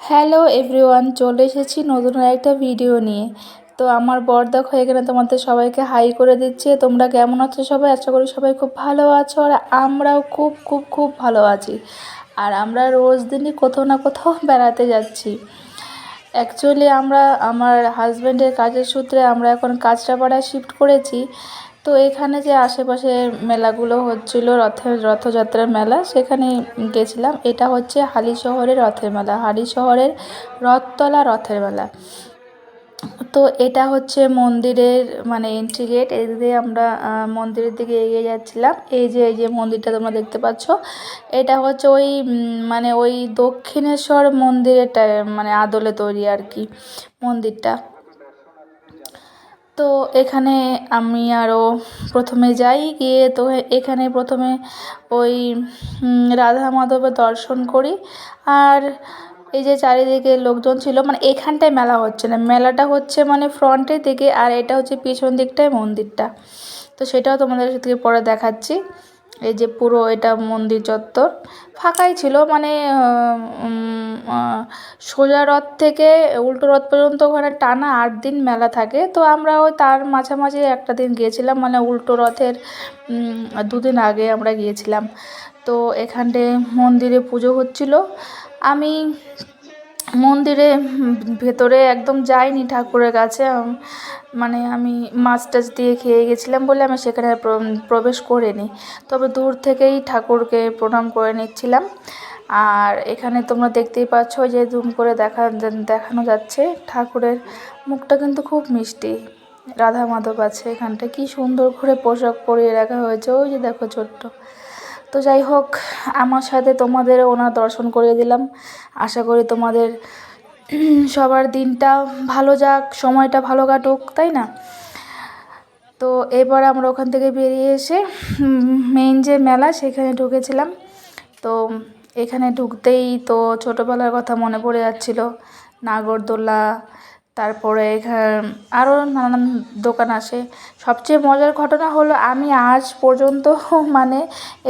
Hello everyone, চলে এসেছি নতুন একটা ভিডিও নিয়ে। তো আমার বর দেখো এখানে তোমাদের সবাইকে হাই করে দিচ্ছে। তোমরা কেমন আছো সবাই? আশা করি সবাই খুব ভালো আছো, আর আমরাও খুব খুব খুব ভালো আছি। আর আমরা রোজ দিনই কোথাও না কোথাও বেড়াতে যাচ্ছি। অ্যাকচুয়ালি আমার হাজব্যান্ডের কাজের সূত্রে আমরা এখন কাঁচরাপাড়ায় শিফট করেছি। তো এখানে যে আশেপাশে মেলাগুলো হচ্ছিল, রথযাত্রার মেলা, সেখানে গেছিলাম। এটা হচ্ছে হালি শহরের রথের মেলা, হালি শহরের রথতলা রথের মেলা। তো এটা হচ্ছে মন্দিরের মানে এন্ট্রি গেট। এই দিয়ে আমরা মন্দিরের দিকে এগিয়ে যাচ্ছিলাম। এই যে মন্দিরটা তোমরা দেখতে পাচ্ছ, এটা হচ্ছে ওই মানে ওই দক্ষিণেশ্বর মন্দিরের মানে আদলে তৈরি আর কি মন্দিরটা। তো এখানে আমি আরও প্রথমে যাই, গিয়ে তো এখানে প্রথমে ওই রাধা মাধবের দর্শন করি। আর এই যে চারিদিকে লোকজন ছিল, মানে এখানটায় মেলা হচ্ছে না, মেলাটা হচ্ছে মানে ফ্রন্টের দিকে, আর এটা হচ্ছে পিছন দিকটায় মন্দিরটা। তো সেটাও তোমাদের সাথে পরে দেখাচ্ছি। এই যে পুরো এটা মন্দির চত্বর ফাঁকাই ছিল, মানে সোজা রথ থেকে উল্টো রথ পর্যন্ত ওখানে টানা 8 দিন মেলা থাকে। তো আমরা ওই তার মাঝামাঝি একটা দিন গিয়েছিলাম, মানে উল্টো রথের 2 দিন আগে আমরা গিয়েছিলাম। তো এখানে মন্দিরে পুজো হচ্ছিল। আমি মন্দিরে ভেতরে একদম যাইনি ঠাকুরের কাছে, মানে আমি মাছ টাছ দিয়ে খেয়ে গেছিলাম বলে আমি সেখানে প্রবেশ করিনি। তবে দূর থেকেই ঠাকুরকে প্রণাম করে নিচ্ছিলাম। আর এখানে তোমরা দেখতেই পাচ্ছ যে জুম করে দেখানো যাচ্ছে ঠাকুরের মুখটা কিন্তু খুব মিষ্টি। রাধা মাধব আছে এখানটা, কি সুন্দর করে পোশাক পরিয়ে রাখা হয়েছে, ওই যে দেখো ছোট্ট। তো যাই হোক, আমার সাথে তোমাদেরও ওনার দর্শন করিয়ে দিলাম। আশা করি তোমাদের সবার দিনটা ভালো যাক, সময়টা ভালো কাটুক, তাই না? তো এবার আমরা ওখান থেকে বেরিয়ে এসে মেইন যে মেলা সেখানে ঢুকেছিলাম। তো এখানে ঢুকতেই তো ছোটোবেলার কথা মনে পড়ে যাচ্ছিল। নাগরদোলা, তারপরে এখানে আরও নানান দোকান আসে। সবচেয়ে মজার ঘটনা হলো আমি আজ পর্যন্ত মানে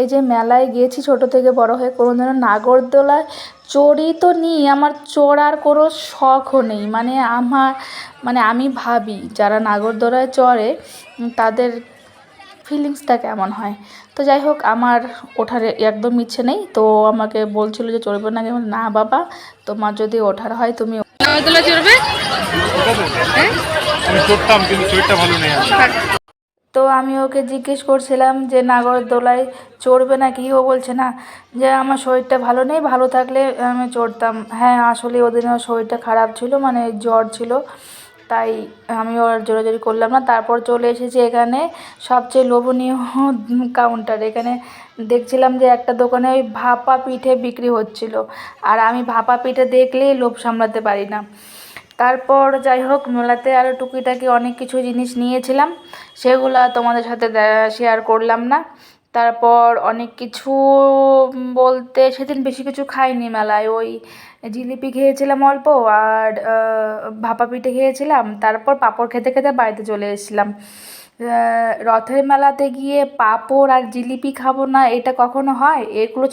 এই যে মেলায় গিয়েছি ছোটো থেকে বড় হয়ে, কোনোদিনও নাগরদোলায় চড়ি তো নি, আমার চড়ার কোনো শখও নেই। মানে আমি ভাবি যারা নাগরদোলায় চড়ে তাদের ফিলিংসটা কেমন হয়। তো যাই হোক, আমার ওঠার একদম ইচ্ছে নেই। তো আমাকে বলছিল যে চড়বে না, কেমন না বাবা, তোমার যদি ওঠার হয় তুমি নাগরদোলা চড়বে। আমি চড়তাম কিন্তু শরীরটা ভালো নেই। তো আমি ওকে জিজ্ঞেস করছিলাম যে নাগরদোলায় চড়বে না কি, ও বলছে না, যে আমার শরীরটা ভালো নেই, ভালো থাকলে আমি চড়তাম। হ্যাঁ, আসলে ওদিন ওর শরীরটা খারাপ ছিল, মানে জ্বর ছিল, তাই আমি ওর জোরাজোরি করলাম না। তারপর চলে এসেছি এখানে সবচেয়ে লোভনীয় কাউন্টার। এখানে দেখছিলাম যে একটা দোকানে ওই ভাপা পিঠে বিক্রি হচ্ছিল, আর আমি ভাপা পিঠে দেখলেই লোভ সামলাতে পারি না। তারপর যাই হোক, মেলাতে আরও টুকিটাকি অনেক কিছু জিনিস নিয়েছিলাম, সেগুলো তোমাদের সাথে শেয়ার করলাম না। তারপর অনেক কিছু বলতে সেদিন বেশি কিছু খাইনি মেলায়, ওই জিলিপি খেয়েছিলাম অল্প, আর ভাপা পিঠে খেয়েছিলাম। তারপর পাঁপড় খেতে খেতে বাড়িতে চলে এসেছিলাম। রথের মেলাতে গিয়ে পাঁপড় আর জিলিপি খাবো না, এটা কখনো হয়? এগুলো